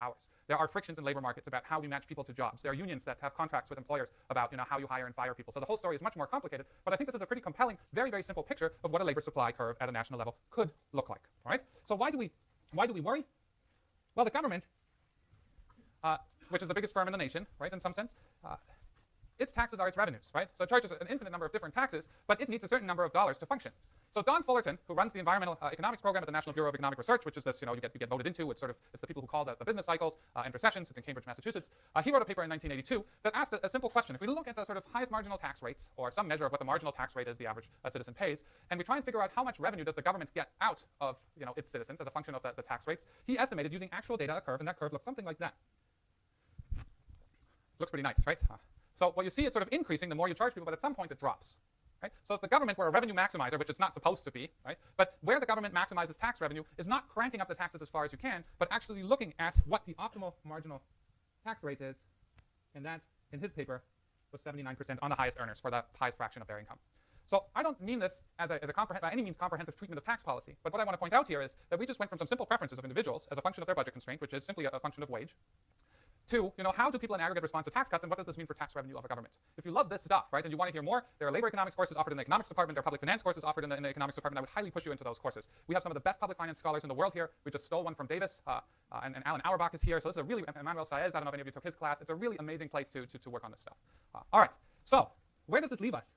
hours. There are frictions in labor markets about how we match people to jobs. There are unions that have contracts with employers about how you hire and fire people. So the whole story is much more complicated, but I think this is a pretty compelling, very, very simple picture of what a labor supply curve at a national level could look like. All right? So why do we worry? Well, the government, which is the biggest firm in the nation, right, in some sense, its taxes are its revenues, right? So it charges an infinite number of different taxes, but it needs a certain number of dollars to function. So Don Fullerton, who runs the environmental economics program at the National Bureau of Economic Research, which is this, you get voted into. It's the people who call the business cycles and recessions. It's in Cambridge, Massachusetts. He wrote a paper in 1982 that asked a simple question. If we look at the sort of highest marginal tax rates, or some measure of what the marginal tax rate is the average citizen pays, and we try and figure out how much revenue does the government get out of its citizens as a function of the tax rates, he estimated using actual data a curve, and that curve looks something like that. Looks pretty nice, right? So what you see, it's sort of increasing the more you charge people, but at some point it drops. Right? So if the government were a revenue maximizer, which it's not supposed to be, right? But where the government maximizes tax revenue is not cranking up the taxes as far as you can, but actually looking at what the optimal marginal tax rate is, and that, in his paper, was 79% on the highest earners for the highest fraction of their income. So I don't mean this as by any means comprehensive treatment of tax policy, but what I want to point out here is that we just went from some simple preferences of individuals as a function of their budget constraint, which is simply a function of wage, to, how do people in aggregate respond to tax cuts, and what does this mean for tax revenue of a government? If you love this stuff, right, and you want to hear more, there are labor economics courses offered in the economics department. There are public finance courses offered in the economics department. I would highly push you into those courses. We have some of the best public finance scholars in the world here. We just stole one from Davis, and Alan Auerbach is here. So this is a really, Emmanuel Saez, I don't know if any of you took his class. It's a really amazing place to work on this stuff. All right, so where does this leave us?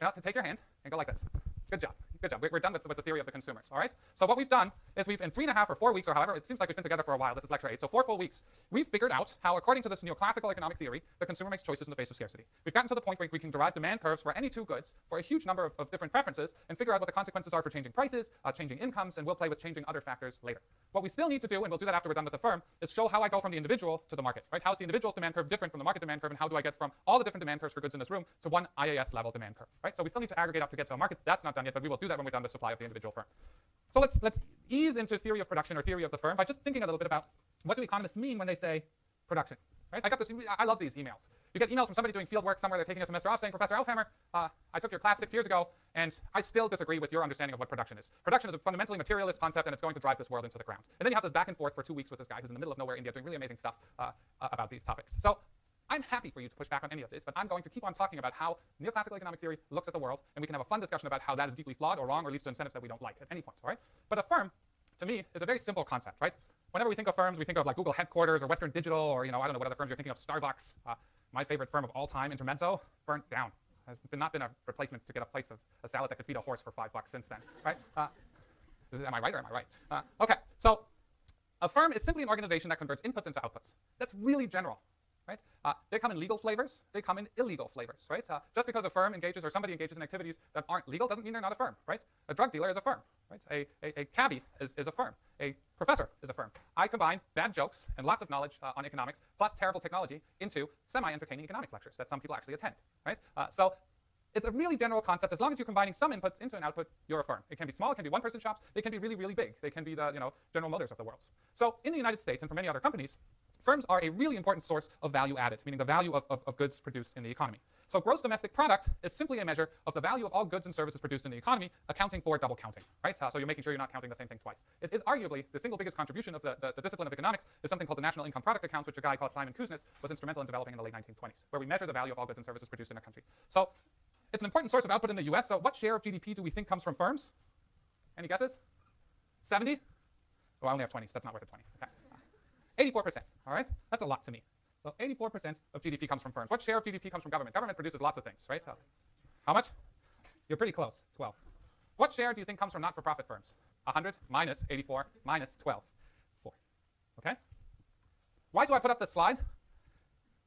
To take your hand and go like this. Good job. Good job. We're done with the theory of the consumers, all right? So what we've done is we've, in 3.5 or 4 weeks, or however, it seems like we've been together for a while. This is lecture 8, so 4 full weeks. We've figured out how, according to this neoclassical economic theory, the consumer makes choices in the face of scarcity. We've gotten to the point where we can derive demand curves for any two goods for a huge number of different preferences and figure out what the consequences are for changing prices, changing incomes, and we'll play with changing other factors later. What we still need to do, and we'll do that after we're done with the firm, is show how I go from the individual to the market, right? How's the individual's demand curve different from the market demand curve, and how do I get from all the different demand curves for goods in this room to one IAS level demand curve, right? So we still need to aggregate up to get to a market. That's not done yet, but we will do that when we're done with supply of the individual firm. So let's ease into theory of production or theory of the firm by just thinking a little bit about what do economists mean when they say production, right? I got this. I love these emails. You get emails from somebody doing field work somewhere. They're taking a semester off saying, Professor Elfhammer, I took your class 6 years ago, and I still disagree with your understanding of what production is. Production is a fundamentally materialist concept, and it's going to drive this world into the ground. And then you have this back and forth for 2 weeks with this guy who's in the middle of nowhere, India, doing really amazing stuff about these topics. So I'm happy for you to push back on any of this, but I'm going to keep on talking about how neoclassical economic theory looks at the world, and we can have a fun discussion about how that is deeply flawed or wrong or leads to incentives that we don't like at any point, all right? But a firm, to me, is a very simple concept, right? Whenever we think of firms, we think of like Google headquarters or Western Digital or, I don't know what other firms you're thinking of, Starbucks. My favorite firm of all time, Intermezzo, burnt down. Has not been a replacement to get a place of a salad that could feed a horse for $5 since then, right? Am I right or am I right? Okay, so a firm is simply an organization that converts inputs into outputs. That's really general. Right? They come in legal flavors. They come in illegal flavors. Right? Just because a firm engages or somebody engages in activities that aren't legal doesn't mean they're not a firm. Right? A drug dealer is a firm. Right? A cabbie is a firm. A professor is a firm. I combine bad jokes and lots of knowledge on economics plus terrible technology into semi-entertaining economics lectures that some people actually attend. Right? So it's a really general concept. As long as you're combining some inputs into an output, you're a firm. It can be small. It can be one-person shops. They can be really, really big. They can be the General Motors of the world. So in the United States and for many other companies, firms are a really important source of value added, meaning the value of goods produced in the economy. So gross domestic product is simply a measure of the value of all goods and services produced in the economy, accounting for double counting, right? So you're making sure you're not counting the same thing twice. It is arguably the single biggest contribution of the discipline of economics is something called the National Income Product Account, which a guy called Simon Kuznets was instrumental in developing in the late 1920s, where we measure the value of all goods and services produced in a country. So it's an important source of output in the US. So what share of GDP do we think comes from firms? Any guesses? 70? Oh, I only have 20, so that's not worth a 20. Okay. 84%, all right? That's a lot to me. So 84% of GDP comes from firms. What share of GDP comes from government? Government produces lots of things, right? So how much? You're pretty close, 12. What share do you think comes from not-for-profit firms? 100 minus 84 minus 12, 4, okay? Why do I put up this slide?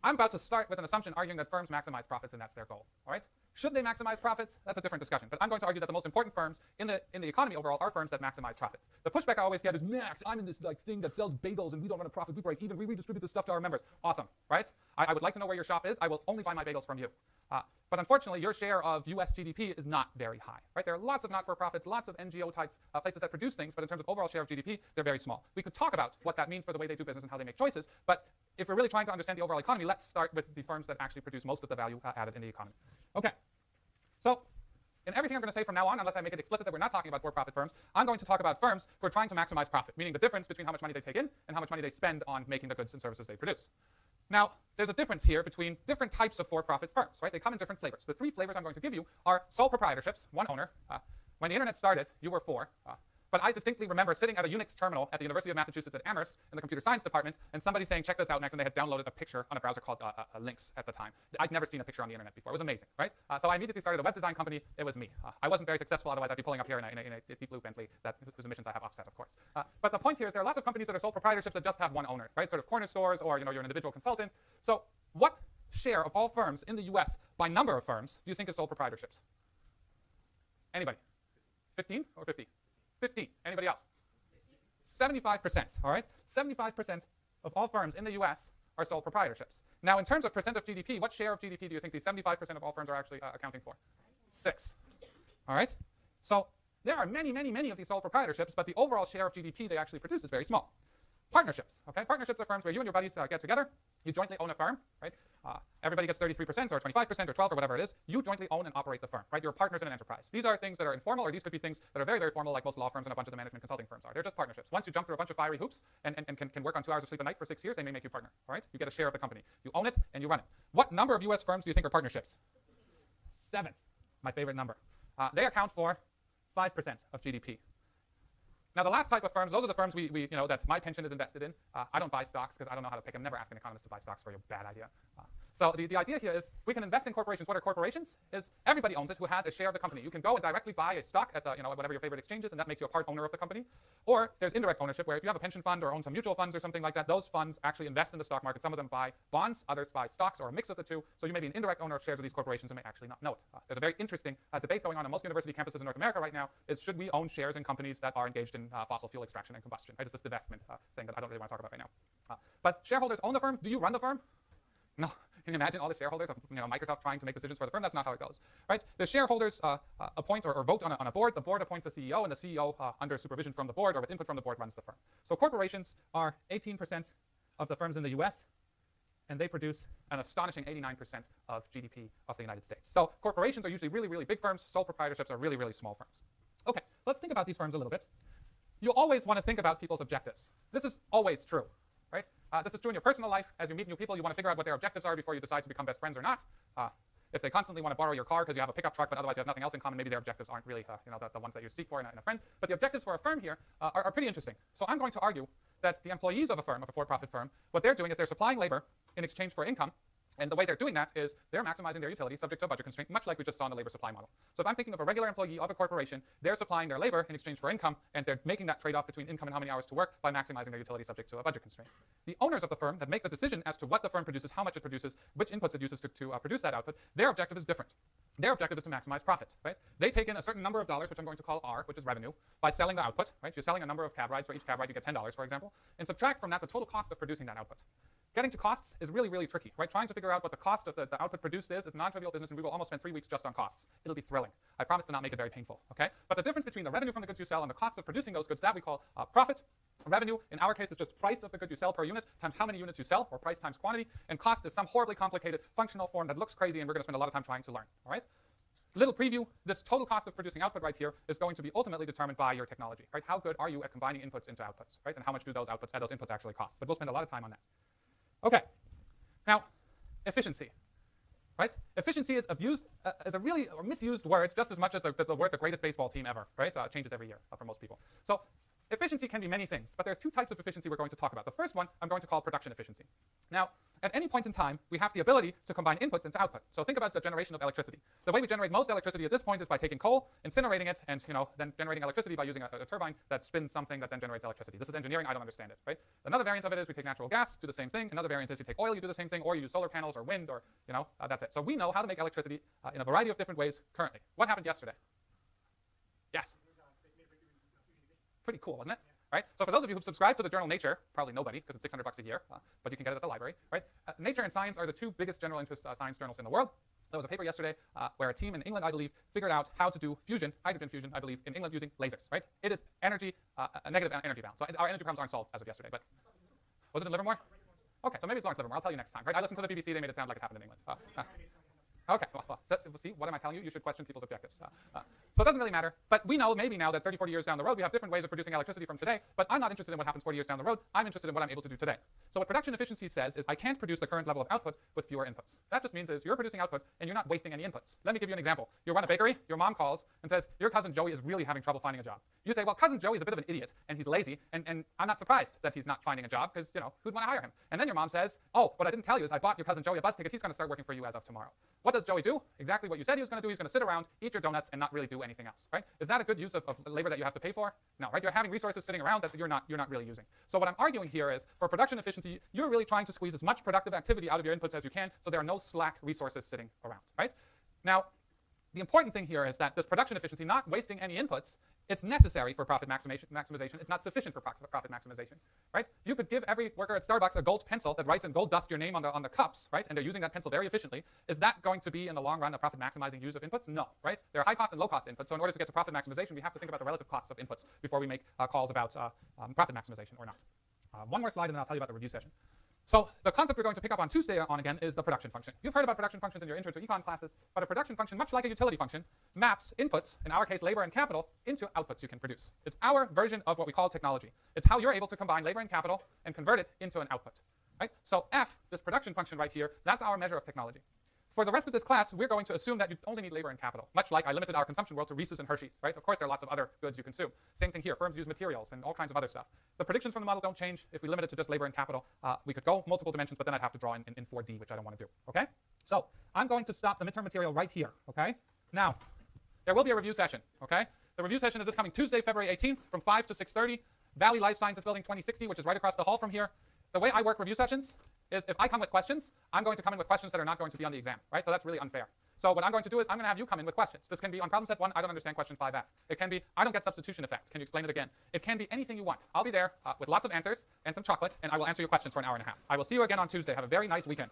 I'm about to start with an assumption arguing that firms maximize profits and that's their goal, all right? Should they maximize profits? That's a different discussion. But I'm going to argue that the most important firms in the economy overall are firms that maximize profits. The pushback I always get is, Max, I'm in this thing that sells bagels and we don't run a profit. We break even. We redistribute this stuff to our members. Awesome, right? I would like to know where your shop is. I will only buy my bagels from you. But unfortunately, your share of US GDP is not very high, right? There are lots of not-for-profits, lots of NGO-type places that produce things, but in terms of overall share of GDP, they're very small. We could talk about what that means for the way they do business and how they make choices, but if we're really trying to understand the overall economy, let's start with the firms that actually produce most of the value added in the economy. Okay. So in everything I'm going to say from now on, unless I make it explicit that we're not talking about for-profit firms, I'm going to talk about firms who are trying to maximize profit, meaning the difference between how much money they take in and how much money they spend on making the goods and services they produce. Now, there's a difference here between different types of for-profit firms, right? They come in different flavors. The three flavors I'm going to give you are sole proprietorships, one owner. When the internet started, you were four. But I distinctly remember sitting at a Unix terminal at the University of Massachusetts at Amherst in the computer science department, and somebody saying, check this out next, and they had downloaded a picture on a browser called Lynx at the time. I'd never seen a picture on the internet before. It was amazing, right? So I immediately started a web design company. It was me. I wasn't very successful, otherwise I'd be pulling up here in a deep blue Bentley whose emissions I have offset, of course. But the point here is there are lots of companies that are sole proprietorships that just have one owner, right? Sort of corner stores, or you're an individual consultant. So what share of all firms in the US by number of firms do you think is sole proprietorships? Anybody? 15 or 50? 15. Anybody else? 75%, all right? 75% of all firms in the US are sole proprietorships. Now, in terms of percent of GDP, what share of GDP do you think these 75% of all firms are actually accounting for? 6, all right? So there are many, many, many of these sole proprietorships, but the overall share of GDP they actually produce is very small. Partnerships, okay? Partnerships are firms where you and your buddies get together, you jointly own a firm, right? Everybody gets 33% or 25% or 12 or whatever it is. You jointly own and operate the firm, right? You're partners in an enterprise. These are things that are informal, or these could be things that are very, very formal, like most law firms and a bunch of the management consulting firms are. They're just partnerships. Once you jump through a bunch of fiery hoops and can work on 2 hours of sleep a night for 6 years, they may make you partner, all right? You get a share of the company. You own it and you run it. What number of US firms do you think are partnerships? 7, my favorite number. They account for 5% of GDP. Now, the last type of firms, those are the firms that my pension is invested in. I don't buy stocks because I don't know how to pick them. Never ask an economist to buy stocks for you. Bad idea. So the idea here is we can invest in corporations. What are corporations? Is everybody owns it who has a share of the company. You can go and directly buy a stock at whatever your favorite exchange is, and that makes you a part owner of the company. Or there's indirect ownership, where if you have a pension fund or own some mutual funds or something like that, those funds actually invest in the stock market. Some of them buy bonds, others buy stocks, or a mix of the two. So you may be an indirect owner of shares of these corporations and may actually not know it. There's a very interesting debate going on most university campuses in North America right now, is should we own shares in companies that are engaged in fossil fuel extraction and combustion? Right? It's this divestment thing that I don't really want to talk about right now. But shareholders own the firm. Do you run the firm? No. Can you imagine all the shareholders of Microsoft trying to make decisions for the firm? That's not how it goes, right? The shareholders appoint or vote on a board. The board appoints a CEO, and the CEO, under supervision from the board or with input from the board, runs the firm. So corporations are 18% of the firms in the US, and they produce an astonishing 89% of GDP of the United States. So corporations are usually really, really big firms. Sole proprietorships are really, really small firms. Okay, let's think about these firms a little bit. You always want to think about people's objectives. This is always true. Right? This is true in your personal life. As you meet new people, you want to figure out what their objectives are before you decide to become best friends or not. If they constantly want to borrow your car because you have a pickup truck, but otherwise you have nothing else in common, maybe their objectives aren't really the ones that you seek for in a friend. But the objectives for a firm here are pretty interesting. So I'm going to argue that the employees of a firm, of a for-profit firm, what they're doing is they're supplying labor in exchange for income. And the way they're doing that is they're maximizing their utility subject to a budget constraint, much like we just saw in the labor supply model. So if I'm thinking of a regular employee of a corporation, they're supplying their labor in exchange for income, and they're making that trade-off between income and how many hours to work by maximizing their utility subject to a budget constraint. The owners of the firm that make the decision as to what the firm produces, how much it produces, which inputs it uses to produce that output, their objective is different. Their objective is to maximize profit, right? They take in a certain number of dollars, which I'm going to call R, which is revenue, by selling the output, right? You're selling a number of cab rides. For each cab ride, you get $10, for example, and subtract from that the total cost of producing that output. Getting to costs is really, really tricky, right? Trying to figure out what the cost of the output produced is non-trivial business, and we will almost spend 3 weeks just on costs. It'll be thrilling. I promise to not make it very painful, okay? But the difference between the revenue from the goods you sell and the cost of producing those goods, that we call profit. Revenue, in our case, is just price of the good you sell per unit times how many units you sell, or price times quantity. And cost is some horribly complicated functional form that looks crazy, and we're going to spend a lot of time trying to learn, all right? Little preview, this total cost of producing output right here is going to be ultimately determined by your technology, right? How good are you at combining inputs into outputs, right? And how much do those inputs actually cost? But we'll spend a lot of time on that. Okay. Now, efficiency, right? Efficiency is abused as a really misused word just as much as the word the greatest baseball team ever, right? It changes every year for most people. So efficiency can be many things, but there's 2 types of efficiency we're going to talk about. The first one I'm going to call production efficiency. Now, at any point in time, we have the ability to combine inputs into output. So think about the generation of electricity. The way we generate most electricity at this point is by taking coal, incinerating it, and then generating electricity by using a turbine that spins something that then generates electricity. This is engineering. I don't understand it, right? Another variant of it is we take natural gas, do the same thing. Another variant is you take oil, you do the same thing, or you use solar panels or wind, or that's it. So we know how to make electricity in a variety of different ways currently. What happened yesterday? Yes. Pretty cool, wasn't it? Right? So for those of you who subscribe to the journal Nature, probably nobody because it's $600 a year, but you can get it at the library, right? Nature and Science are the 2 biggest general interest science journals in the world. There was a paper yesterday where a team in England, I believe, figured out how to do fusion, hydrogen fusion, I believe, in England using lasers, right? It is energy, a negative energy balance. So our energy problems aren't solved as of yesterday, but was it in Livermore? Okay, so maybe it's Lawrence Livermore. I'll tell you next time, right? I listened to the BBC. They made it sound like it happened in England. Okay, well, see, what am I telling you? You should question people's objectives. So it doesn't really matter. But we know maybe now that 30, 40 years down the road, we have different ways of producing electricity from today. But I'm not interested in what happens 40 years down the road. I'm interested in what I'm able to do today. So what production efficiency says is I can't produce the current level of output with fewer inputs. That just means is you're producing output and you're not wasting any inputs. Let me give you an example. You run a bakery, your mom calls and says, your cousin Joey is really having trouble finding a job. You say, well, cousin Joey is a bit of an idiot and he's lazy, and I'm not surprised that he's not finding a job because, who'd want to hire him? And then your mom says, oh, what I didn't tell you is I bought your cousin Joey a bus ticket. He's going to start working for you as of tomorrow. What does Joey do? Exactly what you said he was going to do. He's going to sit around, eat your donuts, and not really do anything else, right? Is that a good use of labor that you have to pay for? No, right? You're having resources sitting around that you're not really using. So what I'm arguing here is for production efficiency, you're really trying to squeeze as much productive activity out of your inputs as you can so there are no slack resources sitting around, right? Now, the important thing here is that this production efficiency, not wasting any inputs, it's necessary for profit maximization. It's not sufficient for profit maximization, right? You could give every worker at Starbucks a gold pencil that writes in gold dust your name on the cups, right? And they're using that pencil very efficiently. Is that going to be, in the long run, a profit maximizing use of inputs? No, right? There are high cost and low cost inputs. So in order to get to profit maximization, we have to think about the relative costs of inputs before we make calls about profit maximization or not. One more slide, and then I'll tell you about the review session. So the concept we're going to pick up on Tuesday on again is the production function. You've heard about production functions in your intro to econ classes, but a production function, much like a utility function, maps inputs, in our case labor and capital, into outputs you can produce. It's our version of what we call technology. It's how you're able to combine labor and capital and convert it into an output, right? So F, this production function right here, that's our measure of technology. For the rest of this class, we're going to assume that you only need labor and capital, much like I limited our consumption world to Reese's and Hershey's, right? Of course, there are lots of other goods you consume. Same thing here. Firms use materials and all kinds of other stuff. The predictions from the model don't change. If we limit it to just labor and capital, we could go multiple dimensions, but then I'd have to draw in 4D, which I don't want to do, okay? So I'm going to stop the midterm material right here, okay? Now, there will be a review session, okay? The review session is this coming Tuesday, February 18th from 5 to 6:30, Valley Life Sciences Building 2060, which is right across the hall from here. The way I work review sessions is if I come with questions, I'm going to come in with questions that are not going to be on the exam, right? So that's really unfair. So what I'm going to do is I'm going to have you come in with questions. This can be on problem set 1, I don't understand question 5F. It can be, I don't get substitution effects. Can you explain it again? It can be anything you want. I'll be there with lots of answers and some chocolate, and I will answer your questions for an hour and a half. I will see you again on Tuesday. Have a very nice weekend.